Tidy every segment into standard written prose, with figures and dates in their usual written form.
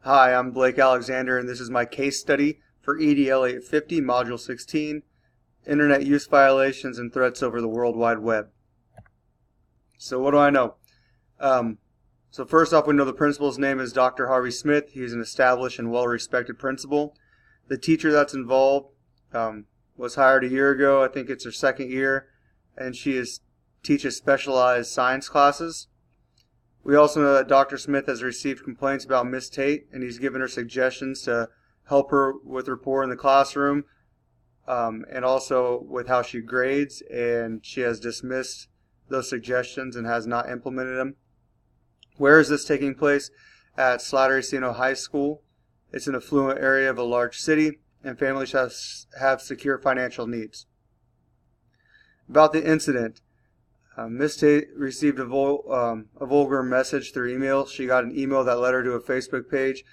Hi, I'm Blake Alexander, and this is my case study for EDL 850, Module 16, Internet Use Violations and Threats over the World Wide Web. So what do I know? So first off, we know the principal's name is Dr. Harvey Smith. He's an established and well-respected principal. The teacher that's involved was hired a year ago. I think it's her second year, and she teaches specialized science classes. We also know that Dr. Smith has received complaints about Miss Tate, and he's given her suggestions to help her with rapport in the classroom, and also with how she grades, and she has dismissed those suggestions and has not implemented them. Where is this taking place? At Slattery-Sino High School. It's an affluent area of a large city, and families have secure financial needs. About the incident, Miss Tate received a vulgar message through email. She got an email that led her to a Facebook page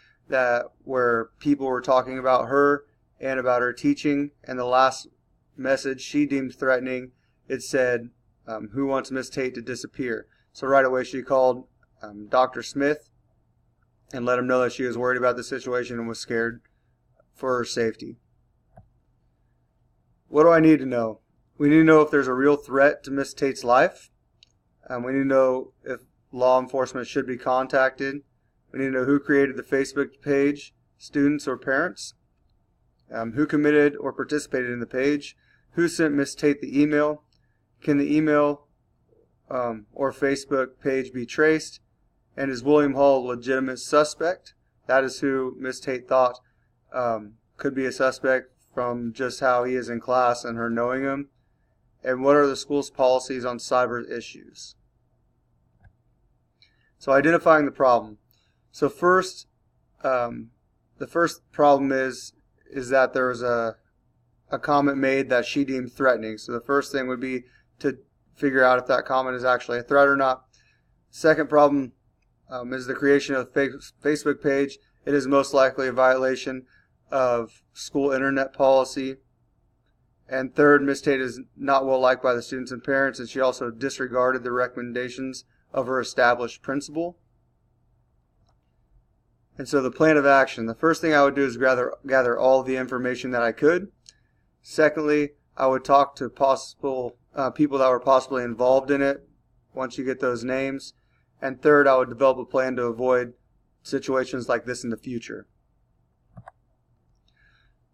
where people were talking about her and about her teaching. And the last message she deemed threatening. It said, "Who wants Miss Tate to disappear?" So right away she called Dr. Smith and let him know that she was worried about the situation and was scared for her safety. What do I need to know? We need to know if there's a real threat to Miss Tate's life. We need to know if law enforcement should be contacted. We need to know who created the Facebook page, students or parents, who committed or participated in the page, who sent Miss Tate the email, can the email or Facebook page be traced, and is William Hall a legitimate suspect? That is who Miss Tate thought could be a suspect from just how he is in class and her knowing him. And what are the school's policies on cyber issues? So identifying the problem. So first, the first problem is that there was a comment made that she deemed threatening. So the first thing would be to figure out if that comment is actually a threat or not. Second problem is the creation of a Facebook page. It is most likely a violation of school internet policy. And third, Miss Tate is not well liked by the students and parents, and she also disregarded the recommendations of her established principal. And so the plan of action. The first thing I would do is gather all the information that I could. Secondly, I would talk to possible people that were possibly involved in it once you get those names. And third, I would develop a plan to avoid situations like this in the future.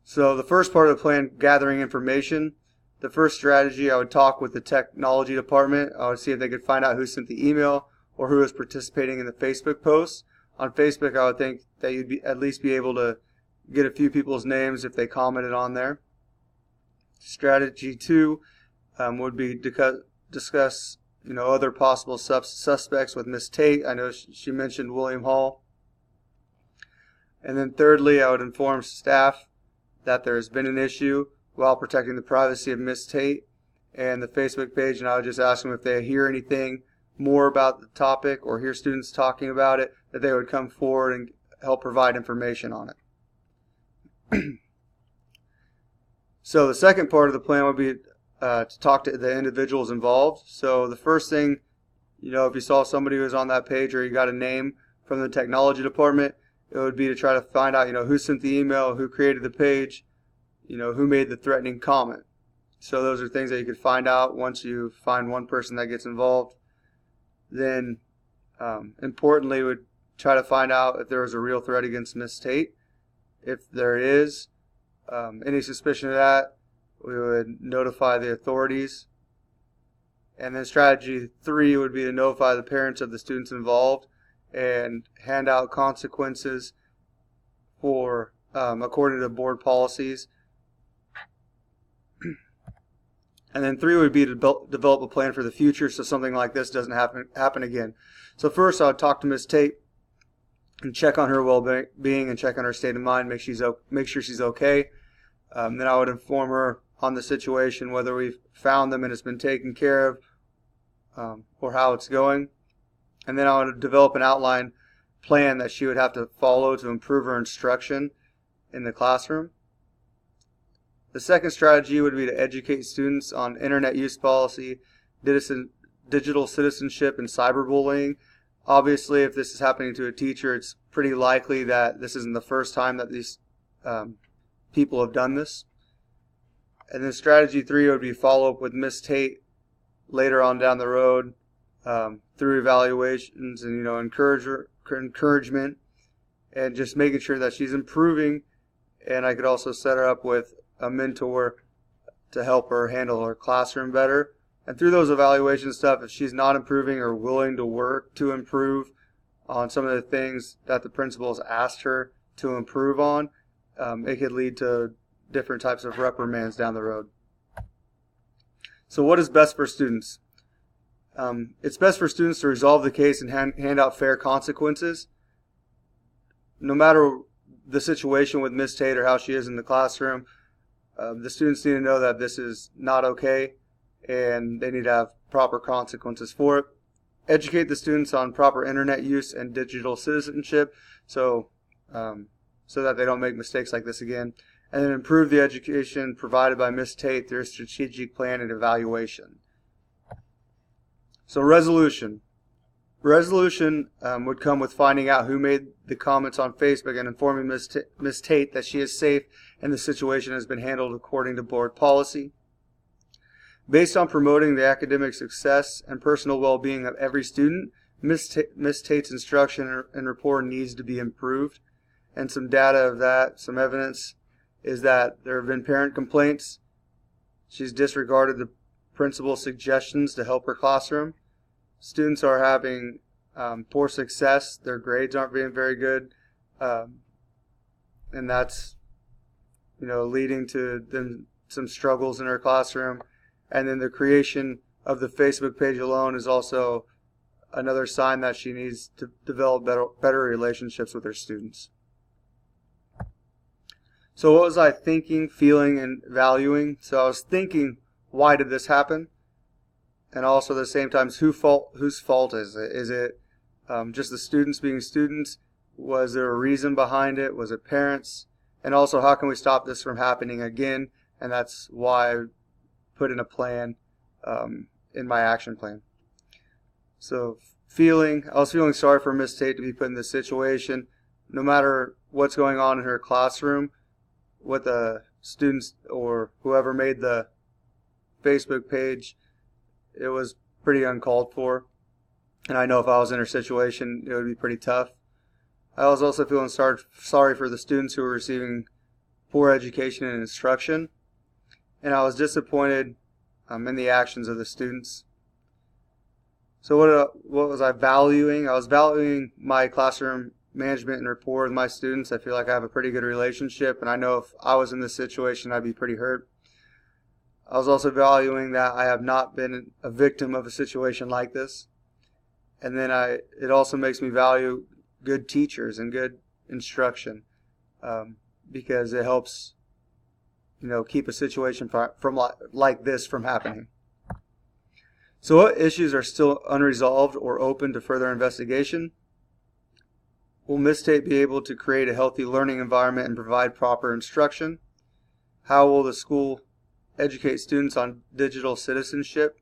So the first part of the plan, gathering information. The first strategy, I would talk with the technology department. I would see if they could find out who sent the email or who was participating in the Facebook posts. On Facebook, I would think that you'd at least be able to get a few people's names if they commented on there. Strategy 2 would be to discuss other possible suspects with Miss Tate. I know she mentioned William Hall. And then thirdly, I would inform staff that there has been an issue while protecting the privacy of Miss Tate and the Facebook page, and I would just ask them if they hear anything more about the topic or hear students talking about it, that they would come forward and help provide information on it. So the second part of the plan would be to talk to the individuals involved. So the first thing, if you saw somebody who was on that page or you got a name from the technology department, it would be to try to find out, who sent the email, who created the page, who made the threatening comment. So those are things that you could find out once you find one person that gets involved. Then, importantly, would try to find out if there was a real threat against Miss Tate. If there is any suspicion of that, we would notify the authorities. And then strategy 3 would be to notify the parents of the students involved and hand out consequences for according to board policies. And then 3 would be to develop a plan for the future so something like this doesn't happen again. So first I would talk to Miss Tate and check on her well-being and check on her state of mind, make sure she's okay. Then I would inform her on the situation, whether we've found them and it's been taken care of, or how it's going. And then I would develop an outline plan that she would have to follow to improve her instruction in the classroom. The second strategy would be to educate students on internet use policy, digital citizenship, and cyberbullying. Obviously, if this is happening to a teacher, it's pretty likely that this isn't the first time that these people have done this. And then strategy 3 would be follow up with Miss Tate later on down the road through evaluations and encouragement and just making sure that she's improving. And I could also set her up with a mentor to help her handle her classroom better. And through those evaluation stuff, if she's not improving or willing to work to improve on some of the things that the principal has asked her to improve on, it could lead to different types of reprimands down the road. So what is best for students? It's best for students to resolve the case and hand out fair consequences. No matter the situation with Miss Tate or how she is in the classroom, the students need to know that this is not okay and they need to have proper consequences for it. Educate the students on proper internet use and digital citizenship so that they don't make mistakes like this again. And then improve the education provided by Miss Tate through a strategic plan and evaluation. So resolution. Resolution would come with finding out who made the comments on Facebook and informing Miss Tate that she is safe and the situation has been handled according to board policy. Based on promoting the academic success and personal well-being of every student, Miss Tate's instruction and rapport needs to be improved. And some data of that, some evidence, is that there have been parent complaints. She's disregarded the principal's suggestions to help her classroom. Students are having poor success. Their grades aren't being very good, and that's leading to them some struggles in her classroom. And then the creation of the Facebook page alone is also another sign that she needs to develop better relationships with her students. So what was I thinking, feeling, and valuing? So I was thinking, why did this happen? And also at the same time, whose fault is it? Is it just the students being students? Was there a reason behind it? Was it parents? And also, how can we stop this from happening again? And that's why I put in a plan in my action plan. So I was feeling sorry for Miss Tate to be put in this situation. No matter what's going on in her classroom, what the students or whoever made the Facebook page, it was pretty uncalled for. And I know if I was in her situation, it would be pretty tough. I was also feeling sorry for the students who were receiving poor education and instruction. And I was disappointed in the actions of the students. So what was I valuing? I was valuing my classroom management and rapport with my students. I feel like I have a pretty good relationship, and I know if I was in this situation, I'd be pretty hurt. I was also valuing that I have not been a victim of a situation like this. And then it also makes me value good teachers and good instruction because it helps keep a situation from like this from happening. So what issues are still unresolved or open to further investigation? Will Miss Tate be able to create a healthy learning environment and provide proper instruction? How will the school educate students on digital citizenship?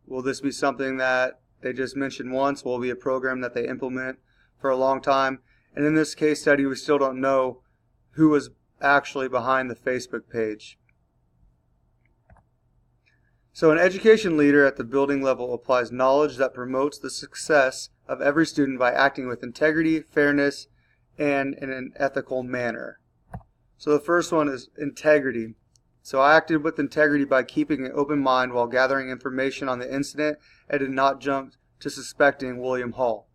Will this be something that they just mentioned once? Will it be a program that they implement for a long time? And in this case study, we still don't know who was actually behind the Facebook page. So an education leader at the building level applies knowledge that promotes the success of every student by acting with integrity, fairness, and in an ethical manner. So the first one is integrity. So I acted with integrity by keeping an open mind while gathering information on the incident and did not jump to suspecting William Hall.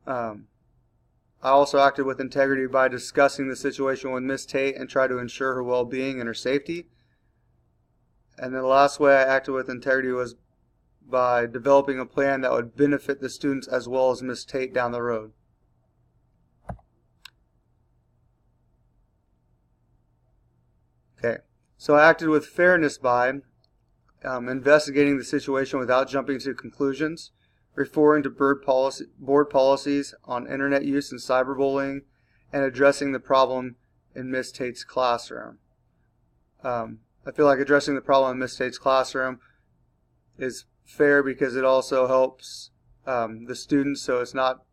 I also acted with integrity by discussing the situation with Miss Tate and tried to ensure her well-being and her safety. And then the last way I acted with integrity was by developing a plan that would benefit the students as well as Miss Tate down the road. Okay, so I acted with fairness by investigating the situation without jumping to conclusions, referring to board policies on internet use and cyberbullying, and addressing the problem in Miss Tate's classroom. I feel like addressing the problem in Miss Tate's classroom is fair because it also helps the students, so it's not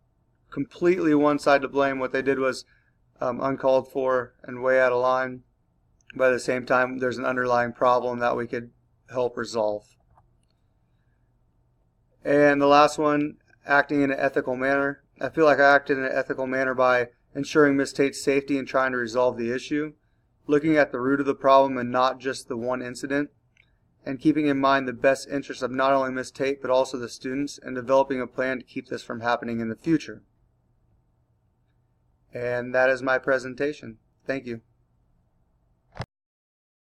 completely one side to blame. What they did was uncalled for and way out of line, but at the same time there's an underlying problem that we could help resolve. And the last one, acting in an ethical manner. I feel like I acted in an ethical manner by ensuring Miss Tate's safety and trying to resolve the issue, looking at the root of the problem and not just the one incident, and keeping in mind the best interests of not only Miss Tate but also the students, and developing a plan to keep this from happening in the future. And that is my presentation. Thank you.